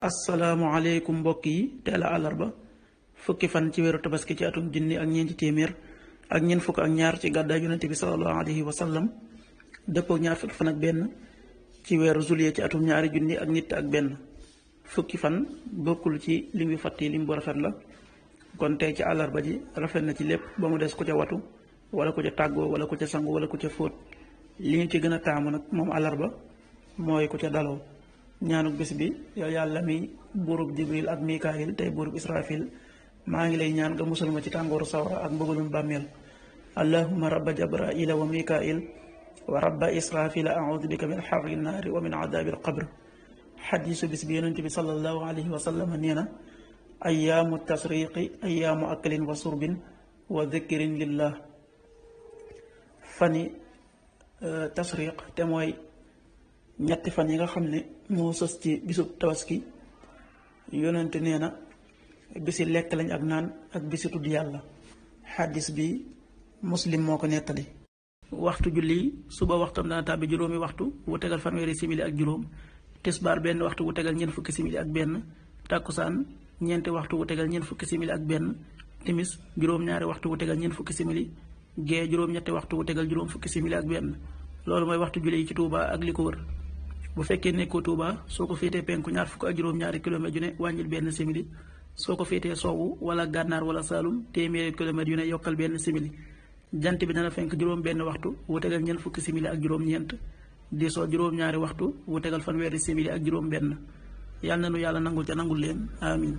asalaamualeykum mbokk yi teel a àllarba fukki fan ci weeru tabaski ci atum junni ak ñeenti téeméer ak ñeent fukk ak ñaar ci gàddaay yonente bi salallahu alayhi wa sallam dëppoo ñaar fukki fan ak benn ci weeru juillet ci atum ñaari junni ak nit ak benn fukki fan bokkul ci lim yu fàtt yi lim bu rafet la kon tey ci àllarba ji rafet na ci lépp ba mu des ku ca watu wala ku ca tàggoo wala ku ca sangu wala ku ca fóot li ñu ci gën a taamu nag moom àllarba mooy ku ca daloo ñaanuk bés bi yow yàlla mi buurub jibril ak mikaayil tey buurub israfil maa ngi lay ñaan nga musal ma ci tàngooru sawara ak mbëggalum bàmmeel allahumma rabba jabraila wa mikail wa rabba israfila audu bika min xarri naari wa min adabil qabr xadiisu bis bi yonent bi sallallahu alayhi wa sallam nee na ayaamu tasriqi ayaamu aklin wa surbin wa dhikrin lillah fani tasriq te mooy ñetti fan yi nga xam ne moo sës ci bisub tabaski yonent nee na bisi lekk lañ ak naan ak bisi tudd yàlla xaddis bi muslim moo ko nettali. waxtu julli suba waxtam dana tàbbi juróomi waxtu wu tegal fanweeri simili ak juróom, tisbaar benn waxtu wu tegal ñeent fukki simili ak benn, takkusaan ñeenti waxtu wu tegal ñeent fukki simili ak benn, timis juróom-ñaari waxtu wu tegal ñeent fukki simili, gee juróom-ñetti waxtu wu tegal juróom fukki simili ak benn. loolu mooy waxtu julli yi ci Touba ak li ko wër. bu fekkee nekkoo Touba soo ko féetee penku ñaar fukk ak juróom-ñaari kilomètre yu ne wàññil benn simili, soo ko féetee sowwu wala gànnaar wala saalum téeméeri kilomètre yu ne yokkal benn simili. jant bi dana fenk juróom benn waxtu wu tegal ñeent fukki simili ak juróom-ñeent, di soo juróom-ñaari waxtu wu tegal fanweeri simili ak juróom benn. yàlla na nu yàlla nangul ca nangul leen amin